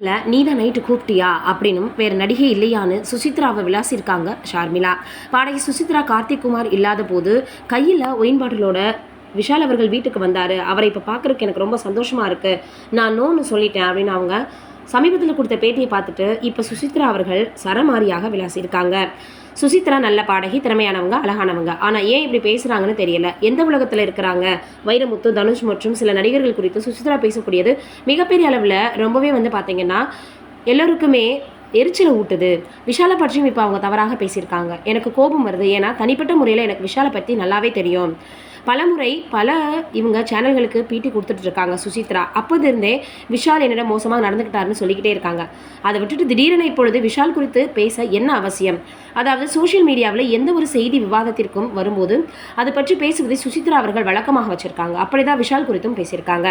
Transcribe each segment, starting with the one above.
இல்லை நீ தான் நைட்டு கூப்பிட்டியா அப்படின்னும் வேறு நடிகை இல்லையான்னு சுசித்ராவை விளாசிருக்காங்க ஷார்மிளா. பாடகி சுசித்ரா கார்த்திக் குமார் இல்லாத போது கையில் ஒயின் பாட்டிலோட விஷால் அவர்கள் வீட்டுக்கு வந்தார். அவரை இப்போ பார்க்குறதுக்கு எனக்கு ரொம்ப சந்தோஷமாக இருக்குது, நான் நோன்னு சொல்லிட்டேன் அப்படின்னு அவங்க சமீபத்தில் கொடுத்த பேட்டியை பார்த்துட்டு இப்போ சுசித்ரா அவர்கள் சரமாரியாக விளாசியிருக்காங்க. சுசித்ரா நல்ல பாடகி, திறமையானவங்க, அழகானவங்க. ஆனால் ஏன் இப்படி பேசுகிறாங்கன்னு தெரியல. எந்த உலகத்தில் இருக்கிறாங்க? வைரமுத்து, தனுஷ் மற்றும் சில நடிகர்கள் குறித்து சுசித்ரா பேசக்கூடியது மிகப்பெரிய அளவில் ரொம்பவே பார்த்தீங்கன்னா எல்லோருக்குமே எரிச்சலை ஊட்டுது. விஷாலை பற்றியும் இப்போ அவங்க தவறாக பேசியிருக்காங்க. எனக்கு கோபம் வருது. ஏன்னா தனிப்பட்ட முறையில் எனக்கு விஷாலை பற்றி நல்லாவே தெரியும். பலமுறை இவங்க சேனல்களுக்கு பேட்டி கொடுத்துட்ருக்காங்க சுசித்ரா. அப்போதிருந்தே விஷால் என்னிடம் மோசமாக நடந்துக்கிட்டாருன்னு சொல்லிக்கிட்டே இருக்காங்க. அதை விட்டுட்டு திடீரென இப்பொழுது விஷால் குறித்து பேச என்ன அவசியம்? அதாவது சோஷியல் மீடியாவில் எந்த ஒரு செய்தி விவாதத்திற்கும் வரும்போது அது பற்றி பேசுவதை சுசித்ரா அவர்கள் வழக்கமாக வச்சுருக்காங்க. அப்படிதான் விஷால் குறித்தும் பேசியிருக்காங்க.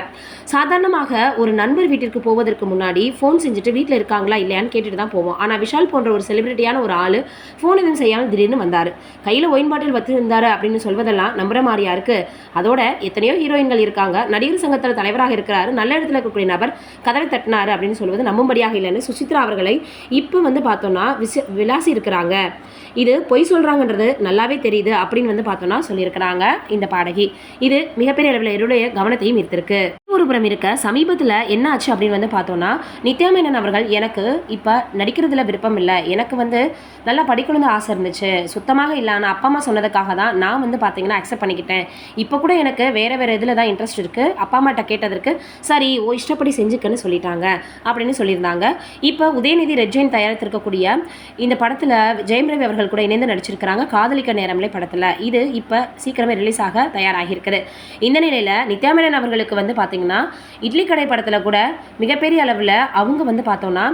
சாதாரணமாக ஒரு நண்பர் வீட்டிற்கு போவதற்கு முன்னாடி ஃபோன் செஞ்சுட்டு வீட்டில் இருக்காங்களா இல்லையான்னு கேட்டுட்டு தான் போவோம். ஆனால் விஷால் போன்ற ஒரு செலிபிரிட்டியான ஒரு ஆள் ஃபோன் எதுவும் செய்யாமல் திடீர்னு வந்தார். கையில் ஒயின் பாட்டில் வச்சிருந்தாரு அப்படின்னு சொல்வதெல்லாம் நம்புற மாதிரியா இருக்கு? அதோட எத்தனையோ ஹீரோயின்கள் இருக்காங்க. நடிகர் சங்கத்தில் தலைவராக இருக்கிறாரு. நல்ல இடத்துல இருக்கக்கூடிய நபர் கதவை தட்டினாரு அப்படின்னு சொல்வது நம்பும்படியாக இல்லைன்னு சுசித்ரா அவர்களை இப்போ பார்த்தோம்னா விளாசி இருக்கிறாங்க. இது பொய் சொல்றாங்கன்றது நல்லாவே தெரியுது அப்படின்னு பார்த்தோம்னா சொல்லியிருக்கிறாங்க இந்த பாடகி. இது மிகப்பெரிய அளவில் என்னுடைய கவனத்தையும் ஈர்த்திருக்கு. ஒரு புறம் இருக்க சமீபத்தில் என்ன ஆச்சு அப்படின்னு பார்த்தோம்னா நித்யா மேனன் அவர்கள் எனக்கு இப்போ நடிக்கிறதுல விருப்பம் இல்லை, எனக்கு நல்லா படிக்கணும்னு ஆசை இருந்துச்சு, சுத்தமாக இல்லை, ஆனால் அப்பா அம்மா சொன்னதுக்காக தான் நான் பார்த்தீங்கன்னா அக்செப்ட் பண்ணிக்கிட்டேன். இப்போ கூட எனக்கு வேறு இதில் தான் இன்ட்ரெஸ்ட் இருக்குது, அப்பா அம்மாட்ட கேட்டதற்கு சரி இஷ்டப்படி செஞ்சுக்கன்னு சொல்லிட்டாங்க அப்படின்னு சொல்லியிருந்தாங்க. இப்போ உதயநிதி ரெட்ஜைன் தயாரித்திருக்கக்கூடிய இந்த படத்தில் ஜெயம் ரவி அவர்கள் கூட இணைந்து நடிச்சிருக்கிறாங்க. காதலிக்க நேரம்லே படத்தில் இது இப்போ சீக்கிரமே ரிலீஸ் ஆக தயாராகியிருக்குது. இந்த நிலையில் நித்யா மேனன் அவர்களுக்கு பார்த்தீங்கன்னா இட்லி கடை படத்தில் கூட மிகப்பெரிய அளவில் அவங்க பார்த்தோம்னா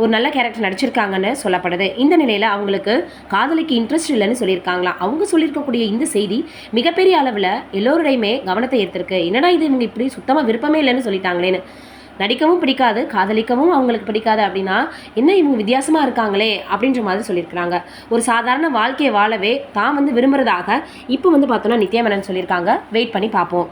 ஒரு நல்ல கேரக்டர் நடிச்சிருக்காங்கன்னு சொல்லப்படுது. இந்த நிலையில் அவங்களுக்கு காதலிக்கு இன்ட்ரெஸ்ட் இல்லைன்னு சொல்லியிருக்காங்களா. அவங்க சொல்லியிருக்கக்கூடிய இந்த செய்தி மிகப்பெரிய அளவில் எல்லோருடையுமே கவனத்தை ஈர்த்திருக்கு. என்னடா இது இவங்க இப்படி சுத்தமாக விருப்பமே இல்லைன்னு சொல்லிட்டாங்களேன்னு. நடிக்கவும் பிடிக்காது, காதலிக்கவும் அவங்களுக்கு பிடிக்காது அப்படின்னா என்ன இவங்க வித்தியாசமாக இருக்காங்களே அப்படின்ற மாதிரி சொல்லியிருக்கிறாங்க. ஒரு சாதாரண வாழ்க்கையை வாழவே தான் விரும்புகிறதாக இப்போ பார்த்தோன்னா நித்யா மேனன் சொல்லியிருக்காங்க. வெயிட் பண்ணி பார்ப்போம்.